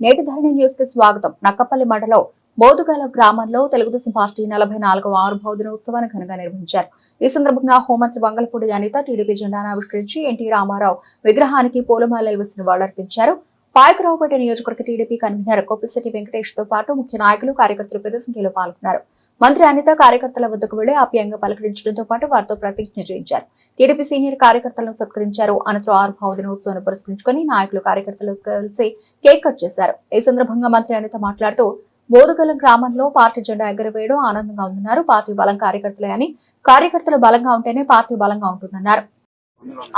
నేటి ధరణి న్యూస్ కి స్వాగతం. నక్కపల్లి మండలం మోదుగాల గ్రామంలో తెలుగుదేశం పార్టీ 44వ ఆవిర్భావ దినోత్సవాన్ని ఘనంగా నిర్వహించారు. ఈ సందర్భంగా హోంమంత్రి వంగలపూడి అనిత టీడీపీ జెండాను ఆవిష్కరించి ఎన్టీ రామారావు విగ్రహానికి పూలమాలలు వేసి నివాళులర్పించారు. పాయకరావుపేట నియోజకవర్గ టీడీపీ కన్వీనర్ కొప్పిశెట్టి వెంకటేష్ తో పాటు ముఖ్య నాయకులు, కార్యకర్తలు పెద్ద సంఖ్యలో పాల్గొన్నారు. మంత్రి అనిత కార్యకర్తల వద్దకు వెళ్లి ఆప్యాయంగా పలకరించడంతో పాటు వారితో ప్రతిజ్ఞ చేయించారు. టీడీపీ సీనియర్ కార్యకర్తలను సత్కరించారు. అనంతరం ఆవిర్భావ దినోత్సవాన్ని పురస్కరించుకుని నాయకులు, కార్యకర్తలు కలిసి కేక్ కట్ చేశారు. ఈ సందర్భంగా మంత్రి అనిత మాట్లాడుతూ మోదుగల గ్రామంలో పార్టీ జెండా ఎగరవేయడం ఆనందంగా ఉందన్నారు. పార్టీ బలం కార్యకర్తలే అని, కార్యకర్తలు బలంగా ఉంటేనే పార్టీ బలంగా ఉంటుందన్నారు.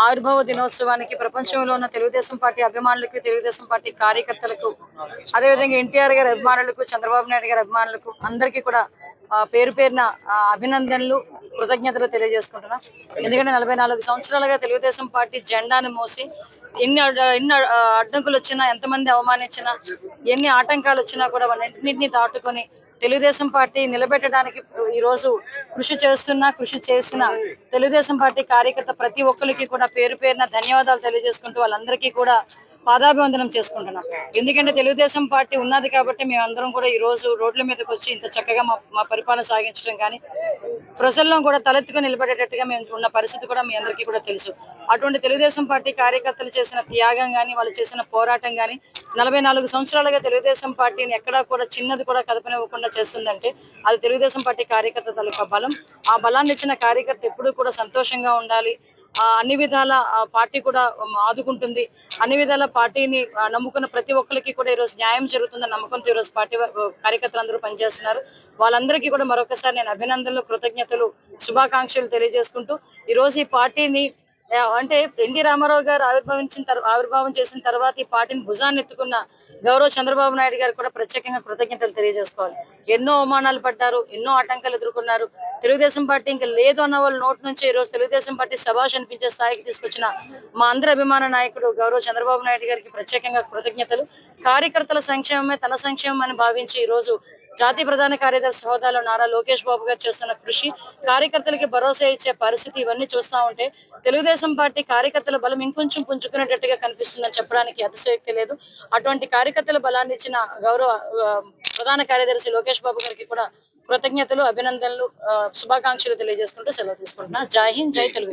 ఆవిర్భావ దినోత్సవానికి ప్రపంచంలో ఉన్న తెలుగుదేశం పార్టీ అభిమానులకు, తెలుగుదేశం పార్టీ కార్యకర్తలకు, అదేవిధంగా ఎన్టీఆర్ గారి అభిమానులకు, చంద్రబాబు నాయుడు గారి అభిమానులకు అందరికీ కూడా పేరు పేరున అభినందనలు, కృతజ్ఞతలు తెలియజేసుకుంటున్నా. ఎందుకంటే 44 సంవత్సరాలుగా తెలుగుదేశం పార్టీ జెండాను మోసి ఎన్ని అడ్డంకులు వచ్చినా, ఎంతమంది అవమానించినా, ఎన్ని ఆటంకాలు వచ్చినా కూడా వాళ్ళన్నింటినీ దాటుకొని తెలుగుదేశం పార్టీ నిలబెట్టడానికి ఈ రోజు కృషి చేసిన తెలుగుదేశం పార్టీ కార్యకర్త ప్రతి ఒక్కరికి కూడా పేరు పేరున ధన్యవాదాలు తెలియజేసుకుంటూ వాళ్ళందరికీ కూడా పాదాభివందనం చేసుకుంటున్నాం. ఎందుకంటే తెలుగుదేశం పార్టీ ఉన్నది కాబట్టి మేమందరం కూడా ఈ రోజు రోడ్ల మీదకి వచ్చి ఇంత చక్కగా మా పరిపాలన సాగించడం కానీ, ప్రజల్లో కూడా తలెత్తుకొని నిలబడేటట్టుగా మేము ఉన్న పరిస్థితి కూడా మీ అందరికీ కూడా తెలుసు. అటువంటి తెలుగుదేశం పార్టీ కార్యకర్తలు చేసిన త్యాగం కానీ, వాళ్ళు చేసిన పోరాటం కానీ, 44 సంవత్సరాలుగా తెలుగుదేశం పార్టీని ఎక్కడా కూడా చిన్నది కూడా కదపనివ్వకుండా చేస్తుందంటే అది తెలుగుదేశం పార్టీ కార్యకర్త తాలూకా బలం. ఆ బలాన్ని ఇచ్చిన కార్యకర్త ఎప్పుడూ కూడా సంతోషంగా ఉండాలి. అన్ని విధాల పార్టీ కూడా ఆదుకుంటుంది. అన్ని విధాల పార్టీని నమ్ముకున్న ప్రతి ఒక్కరికి కూడా ఈరోజు న్యాయం జరుగుతుందని నమ్మకంతో ఈరోజు పార్టీ కార్యకర్తలందరూ పనిచేస్తున్నారు. వాళ్ళందరికీ కూడా మరొకసారి నేను అభినందనలు, కృతజ్ఞతలు, శుభాకాంక్షలు తెలియజేసుకుంటూ ఈరోజు ఈ పార్టీని అంటే ఎన్టీ రామారావు గారు ఆవిర్భావం చేసిన తర్వాత ఈ పార్టీని భుజాన్ని ఎత్తుకున్న గౌరవ చంద్రబాబు నాయుడు గారు కూడా ప్రత్యేకంగా కృతజ్ఞతలు తెలియజేసుకోవాలి. ఎన్నో అవమానాలు పడ్డారు, ఎన్నో ఆటంకాలు ఎదుర్కొన్నారు. తెలుగుదేశం పార్టీ ఇంకా లేదు అన్న వాళ్ళ నోటి నుంచి ఈరోజు తెలుగుదేశం పార్టీ శభాష్ అనిపించే స్థాయికి తీసుకొచ్చిన మా అందరి అభిమాన నాయకుడు గౌరవ చంద్రబాబు నాయుడు గారికి ప్రత్యేకంగా కృతజ్ఞతలు. కార్యకర్తల సంక్షేమమే తన సంక్షేమం అని భావించి ఈరోజు జాతీయ ప్రధాన కార్యదర్శి హోదాలో నారా లోకేష్ బాబు గారు చేస్తున్న కృషి, కార్యకర్తలకి భరోసా ఇచ్చే పరిస్థితి, ఇవన్నీ చూస్తా ఉంటే తెలుగుదేశం పార్టీ కార్యకర్తల బలం ఇంకొంచెం పుంజుకునేటట్టుగా కనిపిస్తుందని చెప్పడానికి అతిశయోక్తి లేదు. అటువంటి కార్యకర్తల బలాన్ని ఇచ్చిన గౌరవ ప్రధాన కార్యదర్శి లోకేష్ బాబు గారికి కూడా కృతజ్ఞతలు, అభినందనలు, శుభాకాంక్షలు తెలియజేసుకుంటూ సెలవు తీసుకుంటున్నా. జై హింద్, జై తెలుగు.